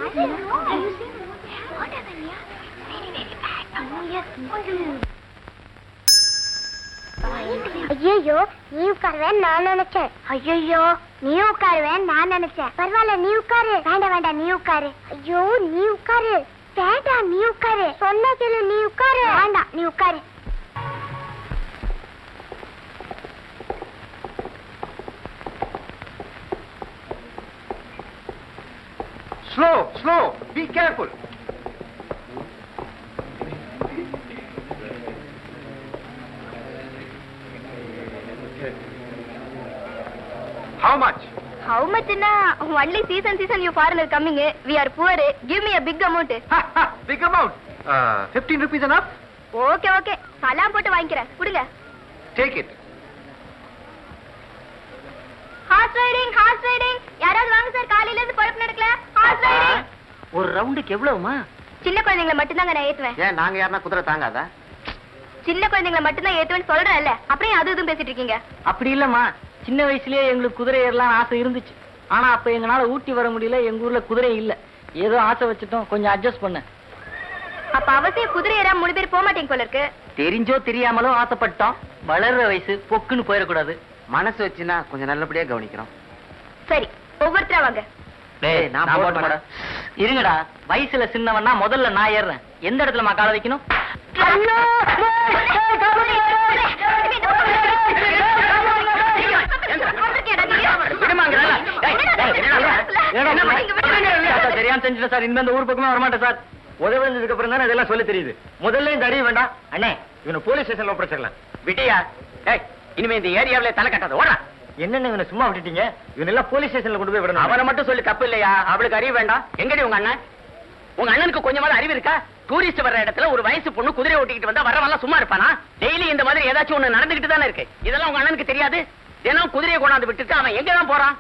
ஐயோ நீ உட்காருவேன் நான் நினைச்சேன். ஐயோ நீ உட்காருவேன் நான் நினைச்சேன். பரவாயில்ல நீ உட்காரு. வேண்டாம் வேண்டாம் நீ உட்காரு. ஐயோ நீ உட்காரு. வேண்டாம் நீ உட்காரு. சொன்ன கேளு நீ உட்காரு. வேண்டாம் நீ உட்காரு. Slow, slow. Be careful. How much? How much na? Only season you foreigner coming. We are poor. Give me a big amount. Big amount. 15 rupees enough? Okay. Salam போட்டு வாங்கிக்கிறேன். குடுங்க. Take it. Horse riding. யாராவது வாங்க sir, காலையில இருந்து பொறுப்பு நடக்கல. Horse riding. ஒரு ரவுண்டுக்கு எவ்வளவுமா? சின்ன குழந்தைகளை மட்டும் தான் நான் ஏத்துவேன். ஏன் நாங்க யாரனா குதிரை தாங்காதா? சின்ன குழந்தைகளை மட்டும் தான் ஏத்துவேன்னு சொல்றேன்ல. அப்புறம் அது இதுவும் பேசிட்டு இருக்கீங்க. அப்படி இல்லம்மா, சின்ன வயசுலயே எங்களுக்கு குதிரை ஏறலாம் ஆசை இருந்துச்சு. ஆனா அப்ப எங்கனால ஊட்டி வர முடியல. எங்க ஊர்ல குதிரை இல்ல. ஏதோ ஆசை வச்சுட்டோம், கொஞ்சம் அட்ஜஸ்ட் பண்ண. அப்ப அவசியம் குதிரை ஏறா 3 பேர் போக மாட்டீங்க போல இருக்கு. தெரிஞ்சோ தெரியாமலோ ஆசைப்பட்டோம். வளர்ற வயசு பொக்குன்னு போயிடக்கூடாது. மனசு வச்சுனா கொஞ்சம் நல்லபடியா கவனிக்கிறோம். சரி, ஒவ்வொருத்தரா வாங்க. டேய் நான் போட மாட்டேன். இருங்கடா, வயசுல சின்னவன்னா முதல்ல நான் ஏறேன். எந்த இடத்துல காலை வைக்கணும்? தெரியாம செஞ்சுட்டேன் சார். இந்த ஊர் பக்கமே வரமாட்டேன் சார். உதவிஞ்சதுக்கு அப்புறம் தானே இதெல்லாம் சொல்ல தெரியுது. முதல்ல இந்த அறிய வேண்டாம். அண்ணே இவனை போலீஸ் ஸ்டேஷன்ல ஒப்படைச்சிடலாம். விட்டியா? இனிமே இந்த ஏரியாவில தலை கட்டாத ஓடா. என்னென்ன இவனை சும்மா விட்டுட்டீங்க? இவன் எல்லாம் போலீஸ் ஸ்டேஷன்ல கொண்டு போய் விடணும். அவனை மட்டும் சொல்லி தப்பு இல்லையா? அவளுக்கு அறிவு வேண்டாம். எங்கடி உங்க அண்ணன்? உங்க அண்ணனுக்கு கொஞ்சமாவது அறிவு இருக்கா? டூரிஸ்ட் வர்ற இடத்துல ஒரு வயசு பொண்ணு குதிரை ஓட்டிக்கிட்டு வந்தா வரவெல்லாம் சும்மா இருப்பானா? டெய்லி இந்த மாதிரி ஏதாச்சும் ஒண்ணு நடந்துகிட்டு தானே இருக்கு. இதெல்லாம் உங்க அண்ணனுக்கு தெரியாது? தினம் குதிரையை கொண்டாந்து விட்டுட்டு அவன் எங்கதான் போறான்?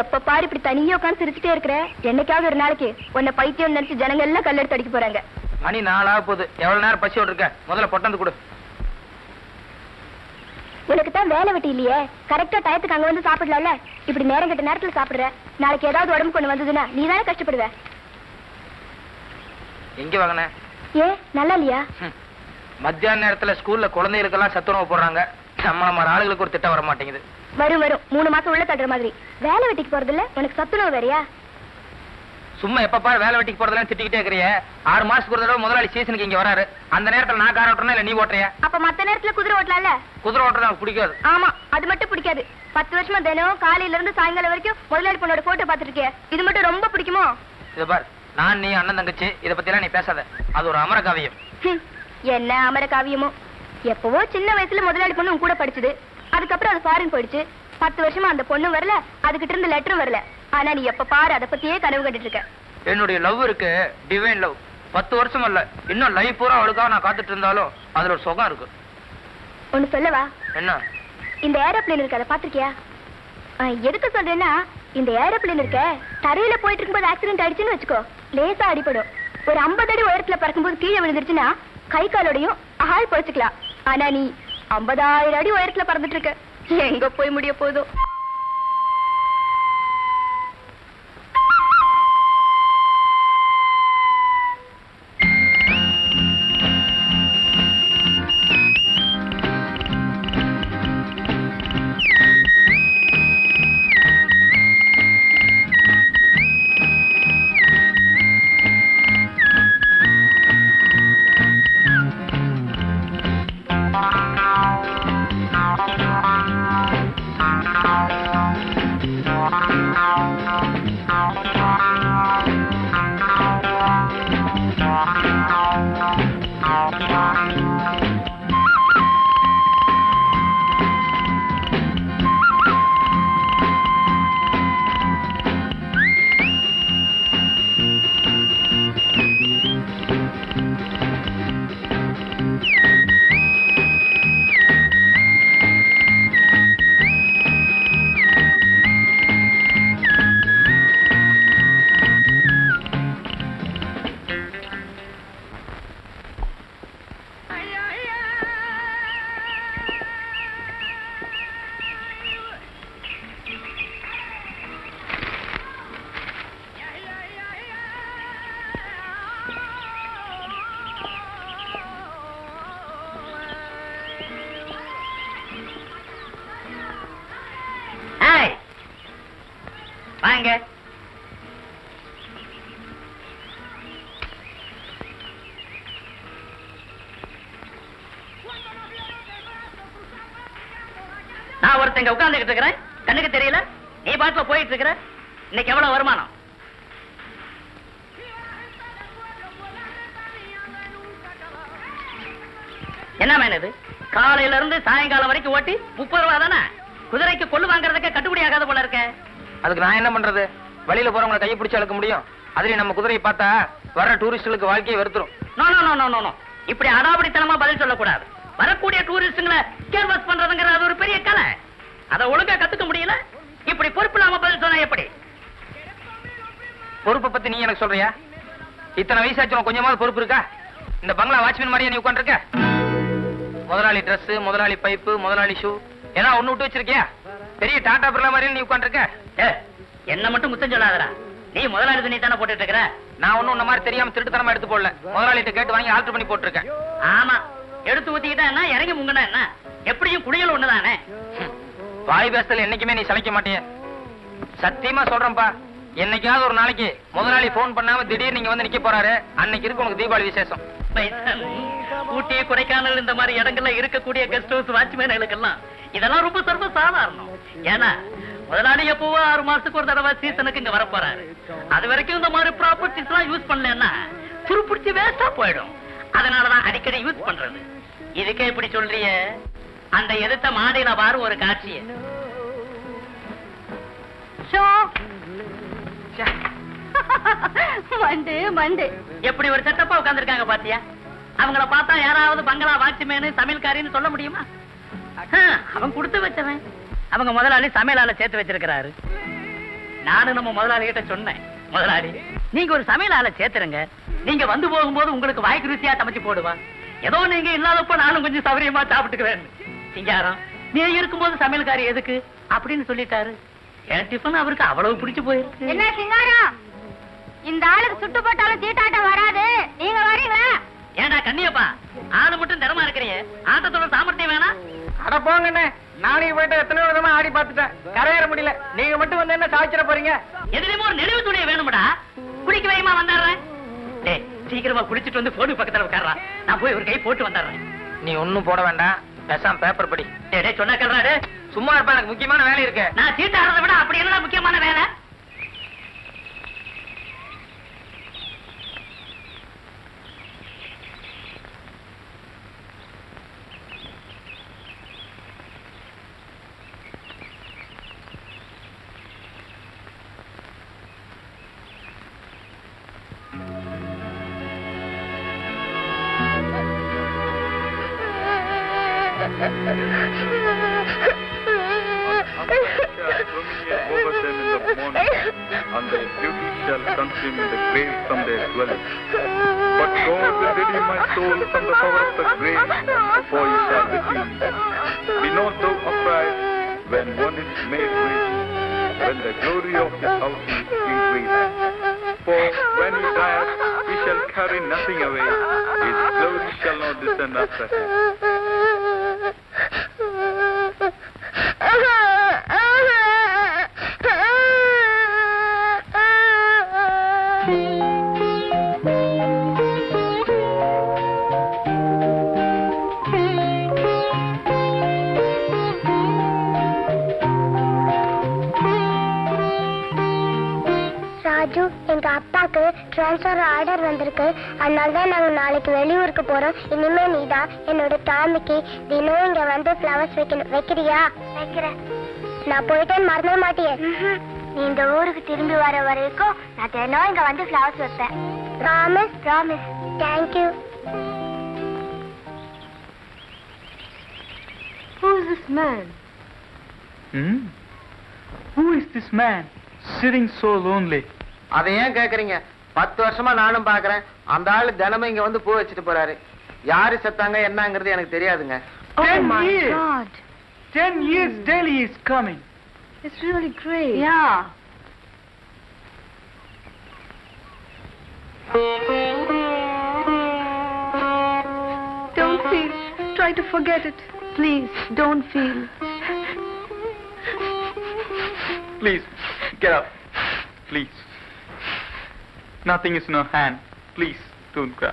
எப்ப பாரு இப்படி தனியா உட்கார்ந்து சிரிச்சுட்டே இருக்கிற. என்னைக்காவது ஒரு நாளைக்கு உன்னை பைத்தியம் நினைச்சு ஜனங்க எல்லாம் கல்லெடுத்து அடிக்க போறாங்க. மணி 4 ஆக போகுது. எவ்வளவு நேரம் பசி ஓட்டு இருக்க? முதல்ல பொட்டந்து கொடு. உனக்கு தான் வேலை வெட்டி இல்லையே, கரெக்டா டயத்துக்கு அங்க வந்து சாப்பிடலாம்ல. இப்படி நேரம் கட்ட நேரத்துல சாப்பிடுற. நாளைக்கு ஏதாவது உடம்பு கொண்டு வந்ததுன்னா நீ தானே கஷ்டப்படுவ. எங்க வாங்கின? ஏ நல்லா இல்லையா? மத்தியான நேரத்துல ஸ்கூல்ல குழந்தைகளுக்கெல்லாம் சத்துணவு போடுறாங்க. நம்மள மாதிரி ஆளுகளுக்கு ஒரு திட்டம் வர மாட்டேங்குது. வரும் 3 மாசம் உள்ள தட்டுற மாதிரி. வேலை வெட்டிக்கு போறது இல்ல, உனக்கு சத்துணவு வேறையா? சும்மா எப்ப பாரு வேலை வெட்டிக்கு போறதெல்லாம் திட்டிக்கிட்டே இருக்கிறிய. 6 மாசத்துக்கு ஒரு தடவை முதலாளி சீசனுக்கு இங்க வராரு. அந்த நேரத்துல நான் கார் ஓட்டுறேன் இல்ல நீ ஓட்டுறியா? அப்ப மத்த நேரத்துல குதிரை ஓட்டலாம்ல? குதிரை ஓட்டுறது எனக்கு பிடிக்காது. ஆமா, அது மட்டும் பிடிக்காது. 10 வருஷமா தினம் காலையில இருந்து சாயங்காலம் வரைக்கும் முதலாளி பொண்ணோட போட்டோ பாத்துட்டு இருக்கிய. இது மட்டும் ரொம்ப பிடிக்குமோ? இத பார், நான் நீ அண்ணன் தங்கச்சி இத பத்தி எல்லாம் நீ பேசாத. அது ஒரு அமர காவியம். என்ன அமர காவியமோ? எப்பவோ சின்ன வயசுல முதலாளி பொண்ணு உன் கூட படிச்சது. அதுக்கப்புறம் அது ஃபாரின் போயிடுச்சு. 10 வருஷமா அந்த பொண்ணு வரல, அதுகிட்ட இருந்து லெட்டரும் வரல. ஆனா நீ எப்ப பாரு அதை பத்தியே கனவு கண்டுட்டு இருக்க. என்னுடைய லவ் இருக்கு, டிவைன் லவ். 10 வருஷம் இல்ல, இன்னும் லைஃப் பூரா அவளுக்காக நான் காத்துட்டு இருந்தாலும் அதுல ஒரு சுகம் இருக்கு. ஒண்ணு சொல்லவா? என்ன? இந்த ஏரோப்ளேன் இருக்கு, அதை பாத்திருக்கியா? எதுக்கு சொல்றேன்னா, இந்த ஏரோப்ளேன் இருக்க தரையில போயிட்டு இருக்கும்போது ஆக்சிடென்ட் ஆயிடுச்சுன்னு வச்சுக்கோ, லேசா அடிபடும். ஒரு 50 அடி உயரத்துல பறக்கும்போது கீழே விழுந்துருச்சுன்னா கை காலோடையும் ஆள் பொழைச்சுக்கலாம். ஆனா நீ 50,000 அடி உயரத்துல பறந்துட்டு இருக்க, எங்க போய் முடிய போதும். வாங்க. நான் ஒருத்தங்க உட்கார்ந்துகிட்டு இருக்கிறேன், கண்ணுக்கு தெரியல. நீ பாட்டுல போயிட்டு இருக்கிற. இன்னைக்கு எவ்வளவு வருமானம்? என்ன மேனது? காலையில இருந்து சாயங்காலம் வரைக்கும் ஓட்டி 30 ரூபா தானே? குதிரைக்கு கொள்ளு வாங்குறதுக்கு கட்டுப்படி ஆகாத போல இருக்க. அதுக்கு நான் என்ன பண்றது? வழியில போறவங்களை கையை பிடிச்சு அழுக்க முடியும். அதுலயும் நம்ம குதிரையை பார்த்தா வர டூரிஸ்டுகளுக்கு வாழ்க்கையை வெறுத்துரும். No no no no no, இப்படி அடாவடித்தனமா பதில் சொல்லக்கூடாது. வரக்கூடிய டூரிஸ்டுங்களை கேர்வஸ் பண்றதுங்கிறது அது ஒரு பெரிய கலை. அதை ஒழுங்கா கத்துக்க முடியல. இப்படி பொறுப்பு இல்லாம பதில் சொன்னா எப்படி? பொறுப்பை பத்தி நீ எனக்கு சொல்றியா? இத்தனை வயசாச்சு கொஞ்சமாவது பொறுப்பு இருக்கா? இந்த பங்களா வாட்ச்மேன் மாதிரியா நீ உட்காந்துருக்க? முதலாளி டிரஸ், முதலாளி பைப்பு, முதலாளி ஷூ ஏன்னா ஒண்ணு விட்டு வச்சிருக்கியா? பெரிய டாடா பிர்லா மாதிரி நீ உட்காந்துருக்க. என்ன மட்டும் முத்தம் சொல்லாதடா. நீ முதலாளி துணி தானே போட்டுட்டு இருக்கிற. நான் ஒண்ணும் இந்த மாதிரி தெரியாம திருட்டுத்தனமா எடுத்து போடல. முதலாளிட்ட கேட்டு வாங்கி ஆல்டர் பண்ணி போட்டுருக்கேன். ஆமா, எடுத்து ஊத்திக்கிட்டா என்ன, இறங்கி முங்கனா என்ன, எப்படியும் குளியல் ஒண்ணுதானே. வாய் பேசல என்னைக்குமே நீ சளைக்க மாட்டிய. சத்தியமா சொல்றேன்பா, என்னைக்காவது ஒரு நாளைக்கு முதலாளி போன் பண்ணாம திடீர்னு நீங்க வந்து நிக்க போறாரு, அன்னைக்கு இருக்கு உனக்கு தீபாவளி விசேஷம். ஊட்டி, கொடைக்கானல் இந்த மாதிரி இடங்கள்ல இருக்கக்கூடிய கெஸ்ட் ஹவுஸ் வாட்ச்மேன்களுக்கெல்லாம் இதெல்லாம் ரொம்ப சர்வ சாதாரணம். ஏன்னா முதலாளி எப்பவோ 6 மாசத்துக்கு ஒரு தடவை சீசனுக்கு இங்க வர போறாரு. அது வரைக்கும் இந்த மாதிரி ப்ராப்பர்ட்டிஸ் எல்லாம் யூஸ் பண்ணலன்னா துருப்பிடிச்சு வேஸ்டா போயிடும். அதனாலதான் அடிக்கடி யூஸ் பண்றது. இதுக்கே இப்படி சொல்றிய? அந்த எதிர்த்த மாடியில பாரு ஒரு காட்சிய. மண்டு மண்டு எப்படி ஒரு செட்டப்பா உட்கார்ந்திருக்காங்க பாத்தியா? அவங்கள பார்த்தா யாராவது பங்களா வாட்ச்மேனு சமையல்காரின்னு சொல்ல முடியுமா? அவன் கொடுத்து வச்சவன். அவங்க முதலாளி சமையலால சேர்த்து வச்சிருக்கிறாரு. நானும் நம்ம முதலாளி கிட்ட சொன்னேன், முதலாளி நீங்க ஒரு சமையலால சேர்த்துருங்க, நீங்க வந்து போகும்போது உங்களுக்கு வாய்க்கு ருசியா சமைச்சு போடுவா. ஏதோ நீங்க இல்லாதப்ப நானும் கொஞ்சம் சௌரியமா சாப்பிட்டுக்குவேன். சிங்காரம், நீ இருக்கும்போது சமையல்காரி எதுக்கு அப்படின்னு சொல்லிட்டாரு. என் டிஃபன் அவருக்கு அவ்வளவு பிடிச்சு போயிருக்கு. என்ன சிங்காரம்? இந்த ஆளுக்கு சுட்டு போட்டாலும் சீட்டாட்டம் வராது. நீங்க வரீங்களா? ஏண்டா கண்ணியப்பா, ஆளு மட்டும் திறமா இருக்கிறீங்க, ஆட்டத்தோட சாமர்த்தியம் வேணாம்? அட போங்கண்ணே, நாளைக்கு போயிட்டு எத்தனை விதமா ஆடி பார்த்துட்டேன், கரையேற முடியல. நீங்க மட்டும் வந்து என்ன சாய்ச்சிட போறீங்க? எதுலயுமே ஒரு நெளிவு துணியை வேணும்டா. குடிக்க வைமா வந்துடுறேன். டேய் சீக்கிரமா குடிச்சிட்டு வந்து போன் பக்கத்துல உட்கார்றா, நான் போய் ஒரு கை போட்டு வந்துடுறேன். நீ ஒண்ணும் போட வேண்டாம், பேசாம பேப்பர் படி. டேய் சொன்னா கேளுடா. சும்மா இருப்பா, எனக்கு முக்கியமான வேலை இருக்கு. நான் சீட்டு ஆடுறதை விட அப்படி என்னடா முக்கியமான வேலை? And their beauty shall consume in the grave from their dwelling. But God will redeem my soul from the power of the grave, for He shall redeem me. Be not thou afraid when one is made rich, when the glory of His house is increased. For when He dieth, He shall carry nothing away, His glory shall not descend after Him. Raju, எங்க அப்பாக்கு transfer order வந்திருக்கு. அதனால தான் நாங்க நாளைக்கு வெளியூருக்கு போறோம். இனிமே நீதான் என்னோட டாமிக்கு தினம் இங்க வந்து ஃப்ளவர்ஸ் வைக்கணும். வைக்கிறியா? வைக்கிறேன். நான் போயிட்டேன்னு மறந்துட மாட்டியே? நீ இந்த ஊருக்கு திரும்பி வர வரைக்கும் நான் தினம் இங்க வந்து ஃப்ளவர்ஸ் வைப்பேன். Promise? Promise. Thank you. Who is this man? Who is this man sitting so lonely? அதை ஏன் கேக்குறீங்க? 10 வருஷமா நானும் பாக்குறேன். அந்த ஆளு தினமும் இங்க வந்து பூ வச்சுட்டு போறாரு. யாரு செத்தாங்க என்னங்கிறது எனக்கு தெரியாதுங்க. Oh 10 my years. God. 10 years daily is coming. It's really great. Yeah. Don't feel. Try to forget it. Please, don't feel. Please, get up. Please. Nothing is in our hand. Please, don't cry.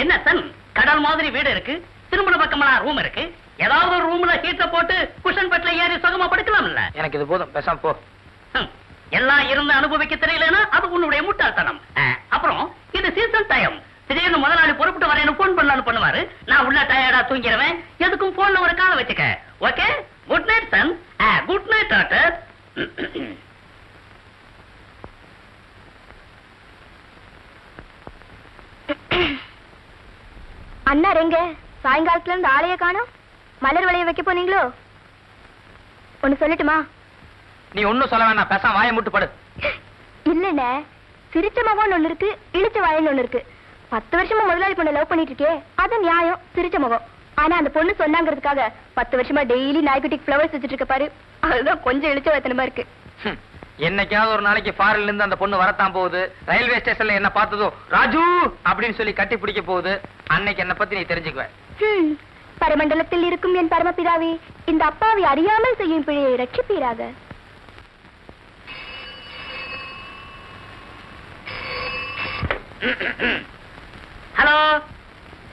என்ன Sun, கடல் மாதிரி வீடு இருக்கு, திருமண பக்கமா room இருக்கு. ஏதாவது ஒரு ரூம்ல ஹீட்டர் போட்டு குஷன் பெட்ல ஏறி சுகமா படுக்கலாம் இல்ல? எனக்கு இது போதும், பேசாம போ. எல்லாம் இருந்து அனுபவிக்க தெரியலன்னா அது உன்னுடைய முட்டாள்தனம். அப்புறம் இது சீசன் டைம். திடீர்னு முதலாளி பொறுப்பிட்டு வரேன்னு போன் பண்ணலான்னு பண்ணுவாரு. நான் உள்ள டயர்டா தூங்கிடுவேன். எதுக்கும் போன்ல ஒரு காலை வச்சுக்க. Okay, good night son. Good night doctor. அண்ணா எங்க? சாயங்காலத்துல இருந்து ஆளைய காணோம். மலர் வளைய வைக்க போனீங்களோ? ஒண்ணு சொல்லட்டுமா? நீ ஒண்ணும் சொல்ல வேண்டாம், பேசாம வாயை மூட்டு படு. இல்லண்ணே, சிரிச்ச முகம் ஒண்ணு இருக்கு, இழிச்ச வாயின்னு ஒண்ணு இருக்கு. 10 வருஷமா முதலாளி பொண்ணு லவ் பண்ணிட்டு இருக்கே, அது நியாயம், சிரிச்ச முகம். ஆனா அந்த பொண்ணு சொன்னாங்கிறதுக்காக 10 வருஷமா டெய்லி நாய்க்குட்டிக்கு ஃப்ளவர்ஸ் வச்சுட்டு இருக்க பாரு, அதுதான் கொஞ்சம் இழிச்ச வயத்தனமா இருக்கு. என்னைக்காவது ஒரு நாளைக்கு ஃபாரின்ல இருந்து அந்த பொண்ணு வரத்தான் போகுது. ரயில்வே ஸ்டேஷன்ல என்ன பார்த்ததோ ராஜு அப்படின்னு சொல்லி கட்டி பிடிக்க போகுது. அன்னைக்கு என்ன பத்தி நீ தெரிஞ்சுக்குவ. பரமண்டலத்தில் இருக்கும் என் பரமபிதாவே, இந்த அப்பாவை அறியாமல் செய்யும் பிழையை ரட்சிப்பீராக. ஹலோ,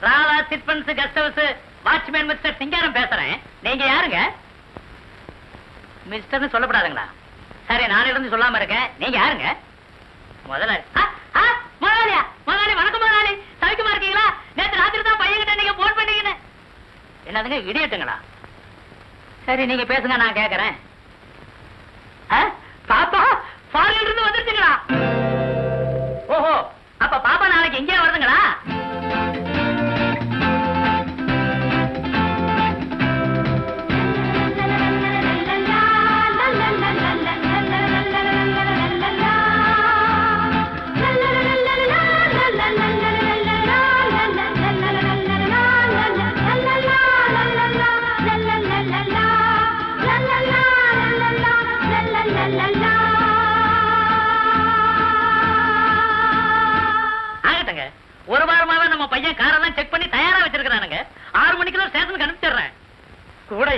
ராலா chit funds guest house watchman mister Singaram பேசுறேன். நீங்க யாருங்க? மிஸ்டர்னு சொல்லப்படாதுங்களா? சரி, நான் இருந்து சொல்லாம இருக்கேன். நீங்க யாருங்க? முதலாளி. முதலாளியா? முதலாளி வணக்கம் முதலாளி. சவிக்குமா இருக்கீங்களா? நேற்று ராத்திரி தான் பையன்கிட்ட நீங்க போன் பண்ணீங்கன்னு. என்னதுங்க, இடியட்டுங்களா? சரி, நீங்க பேசுங்க, நான் கேட்கறேன். பாப்பா ஃபாரின்ல இருந்து வந்துருச்சுங்களா? ஓஹோ, அப்ப பாப்பா நாளைக்கு எங்கேயா வருதுங்களா?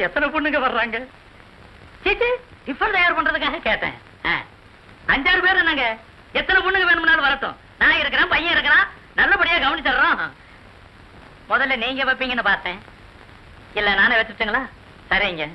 எத்தனை பொண்ணுங்க வர்றாங்க? சீச்சி, டிஃபன் தயார் பண்றதுக்காக கேட்டேன். 5-6 பேர் என்னங்க, எத்தனை பொண்ணுங்க வேணும்னாலும் வரட்டும். நான் இருக்கிறேன், பையன் இருக்கிறான், நல்லபடியா கவனிச்சிடுறோம். முதல்ல நீங்க வைப்பீங்கன்னு பார்த்தேன். இல்ல நானே வச்சுட்டுங்களா? சரிங்க.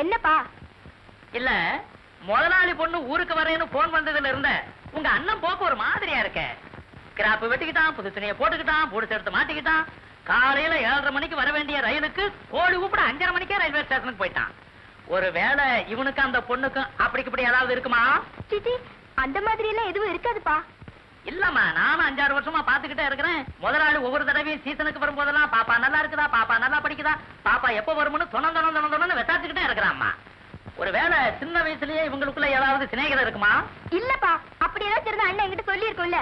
என்னப்பா? இல்ல, முதலாளி பொண்ணு ஊருக்கு வரேன்னு போன் வந்ததுல இருந்த உங்க அண்ணன் போக்கு ஒரு மாதிரியா இருக்க. கிராப்பு வெட்டிக்கிட்டான், புது துணியை போட்டுக்கிட்டான், பூடு எடுத்து மாட்டிக்கிட்டான். காலையில 7:30 மணிக்கு வர வேண்டிய ரயிலுக்கு கோழி கூப்பிட 5:30 மணிக்கே ரயில்வே ஸ்டேஷனுக்கு போயிட்டான். ஒரு வேளை இவனுக்கு அந்த பொண்ணுக்கும் அப்படி இப்படி ஏதாவது இருக்குமா? சித்தி, அந்த மாதிரி எல்லாம் எதுவும் இருக்காதுப்பா. இல்லம்மா, நானும் 5-6 வருஷமா பாத்துக்கிட்டே இருக்கிறேன். முதலாளி ஒவ்வொரு தடவையும் சீசனுக்கு வரும்போதெல்லாம் பாப்பா நல்லா இருக்குதா, பாப்பா நல்லா படிக்குதா, பாப்பா எப்ப வரும்னு தொணந்து விசாரிச்சுக்கிட்டே இருக்கிறாம்மா. ஒரு வேளை சின்ன வயசுலயே இவங்களுக்குள்ள ஏதாவது சிநேகிதம் இருக்குமா? இல்லப்பா, அப்படி ஏதாவது இருந்தா அண்ணன் என்கிட்ட சொல்லி இருக்கும்ல.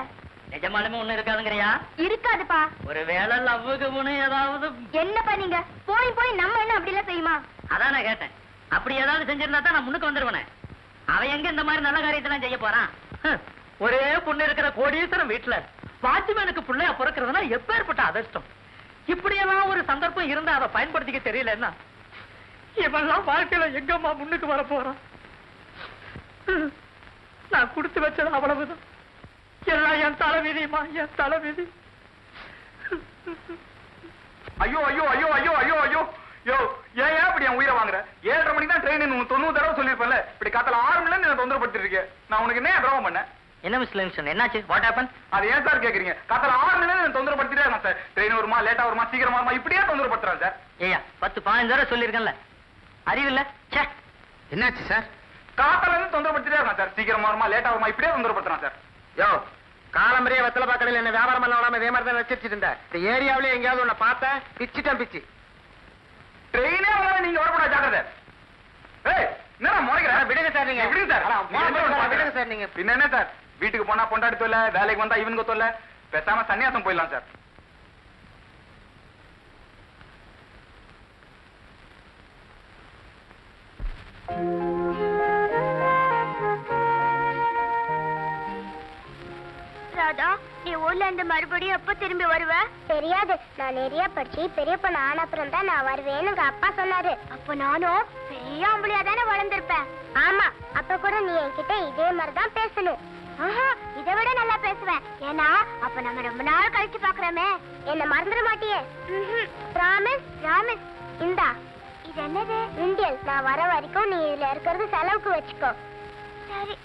நிஜமாலுமே ஒண்ணு இருக்காதுங்கறியா? இருக்காதுப்பா. ஒரு வேளை லவ்வுக்கு ஏதாவது. என்னப்பா நீங்க போய் போய் நம்ம என்ன அப்படி எல்லாம் செய்யுமா? அதான் நான் கேட்டேன். அப்படி ஏதாவது செஞ்சிருந்தா தான் நான் முன்னுக்கு வந்துருவேன். அவன் எங்க இந்த மாதிரி நல்ல காரியத்தெல்லாம் செய்ய போறான்? ஒரே பொண்ணு இருக்கிற கோடீஸ்வரம் வீட்டுல வாட்ச்மேனுக்கு பிள்ளையா பிறக்கிறதுனா எப்பேற்பட்ட அதிர்ஷ்டம். இப்படியெல்லாம் ஒரு சந்தர்ப்பம் இருந்தா அதை பயன்படுத்திக்க தெரியலன்னா இவெல்லாம் வாழ்க்கையில எங்கம்மா முன்னுக்கு வர போறான்? நான் கொடுத்து வச்சது அவ்வளவுதான். எல்லாம் என் தலைவிதிமா, என் தலைவிதி. ஐயோ ஐயோ ஐயோ ஐயோ ஐயோ ஐயோ யோ, ஏன் இப்படி என் உயிரை வாங்குற? 7:30 மணிக்கு தான் ட்ரெயின், 90 தடவை சொல்லிருப்பேன்ல. இப்படி காத்தல 6 மணில இருந்து தொந்தரப்படுத்திட்டு இருக்கேன். நான் உனக்கு என்ன துரோகம் பண்ணேன்? என்ன மிஸ் லிங்சன், என்னாச்சு? What happen? அது ஏன் சார் கேக்குறீங்க? காத்தல 6 மணில இருந்து தொந்தரப்படுத்திட்டே இருக்கேன் சார். ட்ரெயின் வருமா, லேட்டா வருமா, சீக்கிரமா வருமா, இப்படியே தொந்தரப்படுத்துறேன் சார். ஏயா 10-15 தடவை சொல்லிருக்கேன்ல, அறிவில்ல? சே, என்னாச்சு சார்? காத்தல இருந்து தொந்தரப்படுத்திட்டே இருக்கேன் சார். சீக்கிரமா வருமா, லேட்டா வருமா, இப்படியே தொந்தரப்படுத்துறேன் சார். யோ, காலம்பரிய வெத்தலை பாக்கடையில் என்ன வியாபாரம் பண்ண விடாம இதே மாதிரி தான் வச்சிருச்சுட்டு இருந்த. இந்த ஏரியாவிலே எங்கேயாவது உன்னை பார்த்தேன், பிச்சுட்டேன் பிச்சு. ட்ரெயினே வராம நீங்க வரக்கூடாது, ஜாக்கிரதை. ஏய், என்ன முறைக்கிறேன்? விடுங்க சார், நீங்க விடுங்க சார். விடுங்க சார். நீங்க பின்ன என்ன சார், வீட்டுக்கு போனா பொண்டாட்டி தொல்லை, வேலைக்கு வந்தா இவனுக்கு தொல்லை. பேசாம சன்னியாசம் போயிடலாம் சார். ராதா, நீ ஊர்ல இருந்து மறுபடியும் எப்ப திரும்பி வருவ? தெரியாது. நான் நிறைய படிச்சு பெரிய பொண்ணு ஆன அப்புறம் தான் நான் வருவேன்னு எங்க அப்பா சொன்னாரு. அப்ப நானும் பெரிய ஆம்பளையா தானே வளர்ந்திருப்பேன். ஆமா, அப்ப கூட நீ என்கிட்ட இதே மாதிரிதான் பேசணும். இதை விட நல்லா பேசுவேன். ஏன்னா அப்ப நம்ம ரொம்ப நாள் கழிச்சு பாக்குறோமே. என்ன மறந்துட மாட்டியே? Promise, promise. இந்தா, இது என்னது? இந்தியன். நான் வர வரைக்கும் நீ இதுல இருக்கிறது செலவுக்கு வச்சுக்கோ. சரி.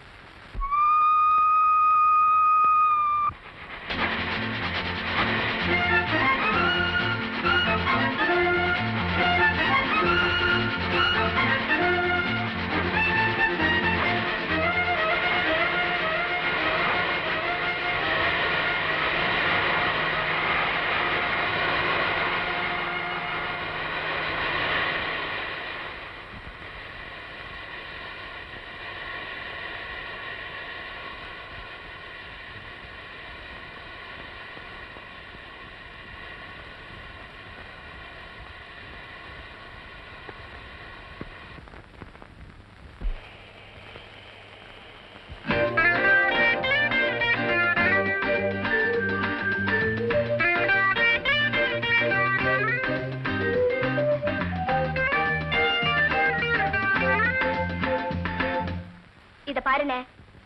பாருனே,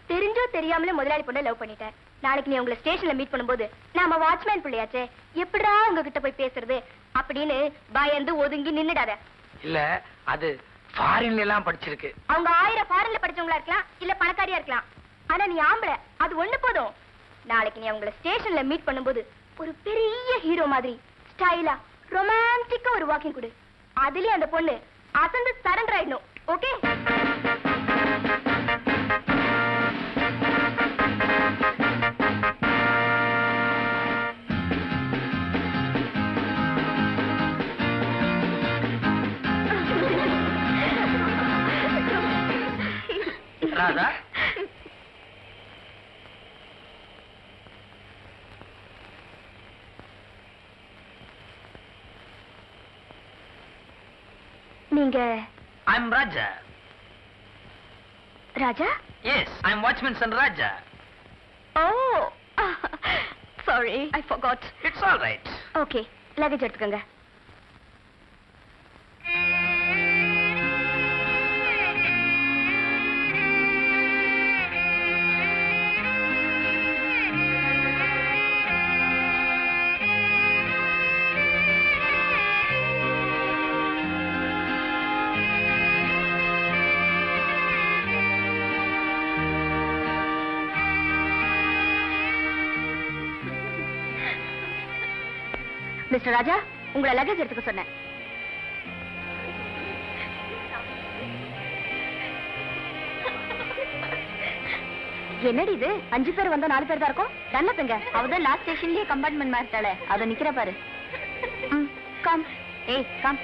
தெரிஞ்சோ தெரியாமலே முதலாளி பொண்ணை லவ் பண்ணிட்டேன். நாளைக்கு நீ உங்களை ஸ்டேஷன்ல மீட் பண்ணும்போது நாம வாட்ச்மேன் பிள்ளையாச்சே, எப்படிடா உங்ககிட்ட போய் பேசுறது அப்படின்னு பயந்து ஒதுங்கி நின்னுடாத. இல்ல அது ஃபாரின்ல எல்லாம் படிச்சிருக்கு. அவங்க 1000 ஃபாரின்ல படிச்சவங்களா இருக்கலாம், இல்ல பணக்காரியா இருக்கலாம். ஆனா நீ ஆம்பளை, அது ஒண்ணு போதும். நாளைக்கு நீ அவங்கள ஸ்டேஷன்ல மீட் பண்ணும்போது ஒரு பெரிய ஹீரோ மாதிரி ஸ்டைலா ரொமான்டிக்கா ஒரு வாக்கிங் கொடு. அதுலயே அந்த பொண்ணு அசந்து சரண்டர் ஆயிடணும். ஓகே? ராதா, நீங்க I'm Raja. Raja? Yes, I'm Watchman Son Raja. Oh, sorry, I forgot. It's all right. Okay, luggage எடுத்துக்கங்க. மிஸ்டர் ராஜா, உங்களை லக்கேஜ் எடுத்துக்க சொன்னேன். என்னடி இது, 5 பேர் வந்தா 4 பேர் தான் இருக்கும். ரன்னத்துங்க அவதான் லாஸ்ட் ஸ்டேஷன்லயே கம்பார்ட்மெண்ட் மாறிட்டாளே, அதை நிக்கிற பாரு. கம், ஏய் கம்.